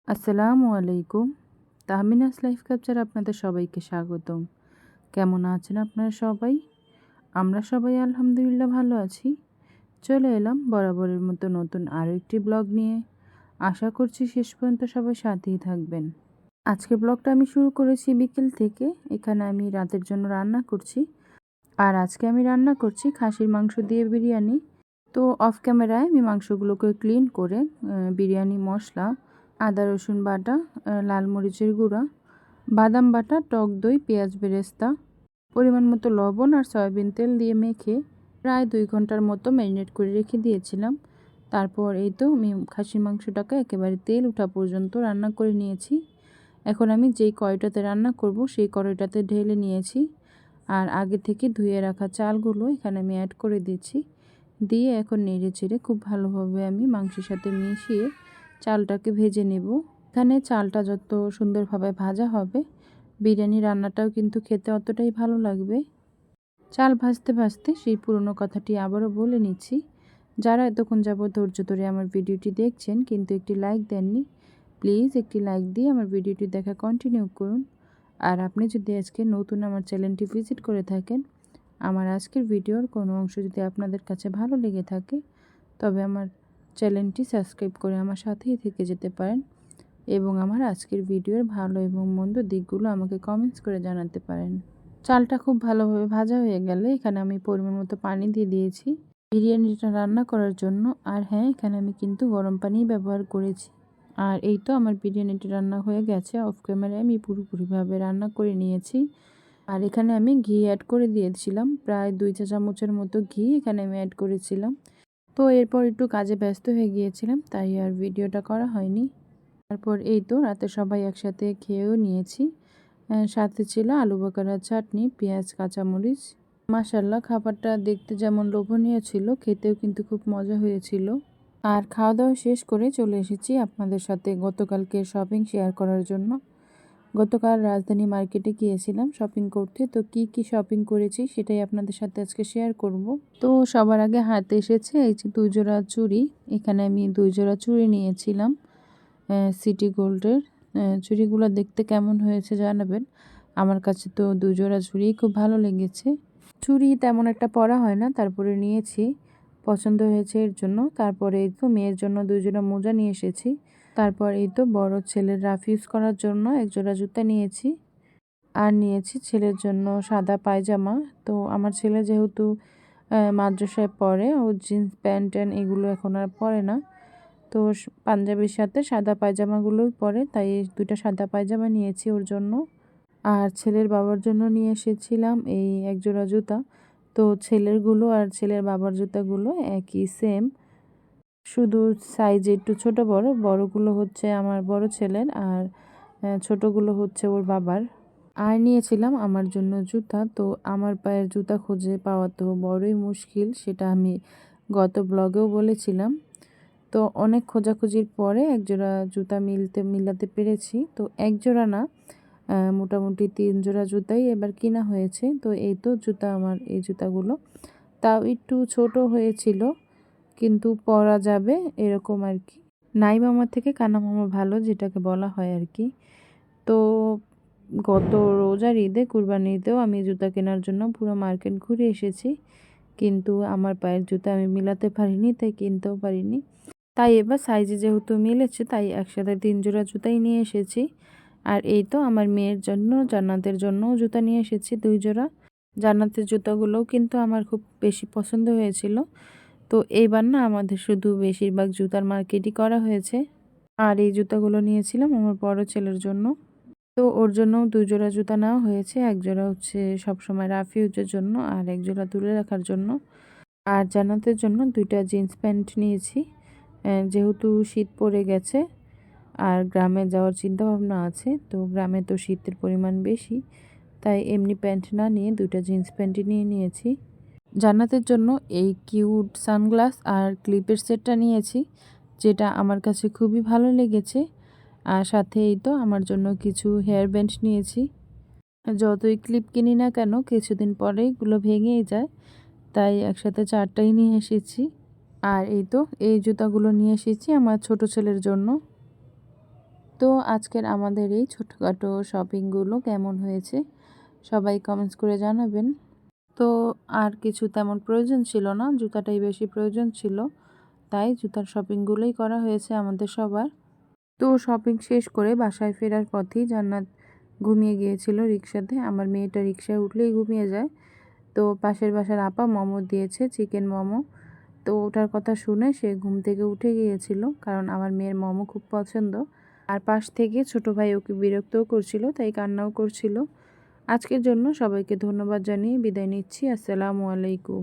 আসসালামু আলাইকুম। Tahmina's life capture আপনাদের সবাইকে স্বাগতম। কেমন আছেন আপনারা সবাই? আমরা সবাই আলহামদুলিল্লাহ ভালো আছি। চলে এলাম বরাবরের মতো নতুন আরও একটি ব্লগ নিয়ে। আশা করছি শেষ পর্যন্ত সবাই সাথেই থাকবেন। আজকের ব্লগটা আমি শুরু করেছি বিকেল থেকে। এখানে আমি রাতের জন্য রান্না করছি। আর আজকে আমি রান্না করছি খাসির মাংস দিয়ে বিরিয়ানি। তো অফ ক্যামেরায় আমি মাংসগুলোকে ক্লিন করে বিরিয়ানি মশলা, আদা রসুন বাটা, লাল মরিচের গুঁড়া, বাদাম বাটা, টক দই, পেঁয়াজ বেরেস্তা, পরিমাণ মতো লবণ আর সয়াবিন তেল দিয়ে মেখে প্রায় 2 ঘন্টার মতো ম্যারিনেট করে রেখে দিয়েছিলাম। তারপর এই তো আমি খাসির মাংসটাকে একেবারে তেল ওঠা পর্যন্ত রান্না করে নিয়েছি। এখন আমি যেই কড়াইটাতে রান্না করব সেই কড়াইটাতে ঢেলে নিয়েছি। আর আগে থেকে ধুয়ে রাখা চালগুলো এখানে আমি অ্যাড করে দিচ্ছি। দিয়ে এখন নেড়ে চেড়ে খুব ভালোভাবে আমি মাংসের সাথে মিশিয়ে চালটাকে ভেজে নেব। এখানে চালটা যত সুন্দরভাবে ভাজা হবে বিরিয়ানি রান্নাটাও কিন্তু খেতে অতটাই ভালো লাগবে। চাল ভাজতে ভাজতে সেই পুরনো কথাটি আবারও বলে নিচ্ছি। যারা এতক্ষণ যাবত ধৈর্য ধরে আমার ভিডিওটি দেখছেন কিন্তু একটি লাইক দেননি, প্লিজ একটি লাইক দিয়ে আমার ভিডিওটি দেখা কন্টিনিউ করুন। আর আপনি যদি আজকে নতুন আমার চ্যানেলটি ভিজিট করে থাকেন, আমার আজকের ভিডিওর কোনো অংশ যদি আপনাদের কাছে ভালো লেগে থাকে তবে আমার চ্যানেলটি সাবস্ক্রাইব করে আমার সাথেই থেকে যেতে পারেন এবং আমার আজকের ভিডিওর ভালো এবং মন্দ দিকগুলো আমাকে কমেন্টস করে জানাতে পারেন। চালটা খুব ভালোভাবে ভাজা হয়ে গেলে এখানে আমি পরিমাণ মতো পানি দিয়ে দিয়েছি বিরিয়ানিটা রান্না করার জন্য। আর হ্যাঁ, এখানে আমি কিন্তু গরম পানি ব্যবহার করেছি। আর এই তো আমার বিরিয়ানিটা রান্না হয়ে গেছে। অফ ক্যামেরায় আমি পুরোপুরিভাবে রান্না করে নিয়েছি। আর এখানে আমি ঘি অ্যাড করে দিয়েছিলাম, প্রায় 2 চা চামচের মতো ঘি এখানে আমি অ্যাড করেছিলাম। তো এরপর একটু কাজে ব্যস্ত হয়ে গিয়েছিলাম, তাই আর ভিডিওটা করা হয়নি। তারপর এই তো রাতে সবাই একসাথে খেয়েও নিয়েছি। সাথে ছিল আলু বখরার চাটনি, পেঁয়াজ, কাঁচামরিচ। মাশাআল্লাহ, খাবারটা দেখতে যেমন লোভনীয় ছিল, খেতেও কিন্তু খুব মজা হয়েছিল। আর খাওয়া দাওয়া শেষ করে চলে এসেছি আপনাদের সাথে গতকালকে শপিং শেয়ার করার জন্য। গতকাল রাজধানী মার্কেটে গিয়েছিলাম শপিং করতে। তো কি শপিং করেছি সেটাই আপনাদের সাথে আজকে শেয়ার করব। তো সবার আগে হাতে এসেছে এই যে 2 জোড়া চুড়ি। এখানে আমি 2 জোড়া চুড়ি নিয়েছিলাম সিটি গোল্ডের। চুড়িগুলো দেখতে কেমন হয়েছে জানাবেন। আমার কাছে তো 2 জোড়া চুড়িই খুব ভালো লেগেছে। চুড়ি তেমন একটা পরা হয় না, তারপরে নিয়েছি, পছন্দ হয়েছে এর জন্য। তারপরে এই তো মেয়ের জন্য 2 জোড়া মোজা নিয়ে এসেছি। তারপর এই তো বড় ছেলের রাফ ইউজ করার জন্য 1 জোড়া জুতা নিয়েছি। আর নিয়েছি ছেলের জন্য সাদা পায়জামা। তো আমার ছেলে যেহেতু মাদ্রাসায় পড়ে, ও জিন্স প্যান্ট এগুলো এখন আর পরে না। তো পাঞ্জাবির সাথে সাদা পায়জামাগুলোই পরে, তাই 2টা সাদা পায়জামা নিয়েছি ওর জন্য। আর ছেলের বাবার জন্য নিয়ে এসেছিলাম এই 1 জোড়া জুতা। তো ছেলেরগুলো আর ছেলের বাবার জুতাগুলো একই সেম, শুধু সাইজে একটু ছোট বড়। বড়গুলো হচ্ছে আমার বড় ছেলের আর ছোটগুলো হচ্ছে ওর বাবার। আর নিয়েছিলাম আমার জন্য জুতা। তো আমার পায়ের জুতা খুঁজে পাওয়া তো বড়ই মুশকিল, সেটা আমি গত ব্লগেও বলেছিলাম। তো অনেক খোঁজাখুঁজির পরে 1 জোড়া জুতা মিলাতে পেরেছি। তো 1 জোড়া না, মোটামুটি 3 জোড়া জুতাই এবার কিনা হয়েছে। তো এই তো জুতা, আমার এই জুতাগুলো তাও একটু ছোট হয়েছিল, কিন্তু পরা যাবে এরকম আর কি। নাই মামার থেকে কানা মামা ভালো, যেটাকে বলা হয় আর কি। তো গত রোজার ঈদে, কুরবানির ঈদেও আমি জুতা কেনার জন্য পুরো মার্কেট ঘুরে এসেছি, কিন্তু আমার পায়ের জুতা আমি মিলাতে পারিনি, তাই কিনতেও পারিনি। তাই এবার সাইজে যেহেতু মিলেছে, তাই একসাথে 3 জোড়া জুতাই নিয়ে এসেছি। আর এই তো আমার মেয়ের জন্য, জান্নাতের জন্যও জুতা নিয়ে এসেছি 2 জোড়া। জান্নাতের জুতাগুলোও কিন্তু আমার খুব বেশি পছন্দ হয়েছিল। তো এইবার না আমাদের শুধু বেশিরভাগ জুতার মার্কেটই করা হয়েছে। আর এই জুতাগুলো নিয়েছিলাম আমার বড় ছেলের জন্য। তো ওর জন্যও 2 জোড়া জুতা নেওয়া হয়েছে। 1 জোড়া হচ্ছে সবসময় রাফ ইউজের জন্য আর 1 জোড়া তুলে রাখার জন্য। আর জান্নাতের জন্য 2টা জিন্স প্যান্ট নিয়েছি। যেহেতু শীত পড়ে গেছে আর গ্রামে যাওয়ার চিন্তাভাবনা আছে, তো গ্রামে তো শীতের পরিমাণ বেশি, তাই এমনি প্যান্ট না নিয়ে 2টা জিন্স প্যান্টই নিয়ে নিয়েছি। জান্নাতের জন্য এই কিউট সানগ্লাস আর ক্লিপের সেটটা নিয়েছি, যেটা আমার কাছে খুবই ভালো লেগেছে। আর সাথে এই তো আমার জন্য কিছু হেয়ার ব্যান্ড নিয়েছি। যতই ক্লিপ কিনি না কেন কিছুদিন পরেই এগুলো ভেঙেই যায়, তাই একসাথে 4টাই নিয়ে এসেছি। আর এই তো এই জুতাগুলো নিয়ে এসেছি আমার ছোট ছেলের জন্য। তো আজকের আমাদের এই ছোটোখাটো শপিংগুলো কেমন হয়েছে সবাই কমেন্টস করে জানাবেন। তো আর কিছু তেমন প্রয়োজন ছিল না, জুতাটাই বেশি প্রয়োজন ছিল, তাই জুতার শপিংগুলোই করা হয়েছে আমাদের সবার। তো শপিং শেষ করে বাসায় ফেরার পথেই জান্নাত ঘুমিয়ে গিয়েছিল রিকশাতে। আমার মেয়েটা রিকশায় উঠলেই ঘুমিয়ে যায়। তো পাশের বাসার আপা মোমো দিয়েছে, চিকেন মোমো। তো ওটার কথা শুনে সে ঘুম থেকে উঠে গিয়েছিল, কারণ আমার মেয়ের মোমো খুব পছন্দ। আর পাশ থেকে ছোট ভাই ওকে বিরক্তও করছিল, তাই কান্নাও করছিল। আজকের জন্য সবাইকে ধন্যবাদ জানিয়ে বিদায় নিচ্ছি। আসসালামু আলাইকুম।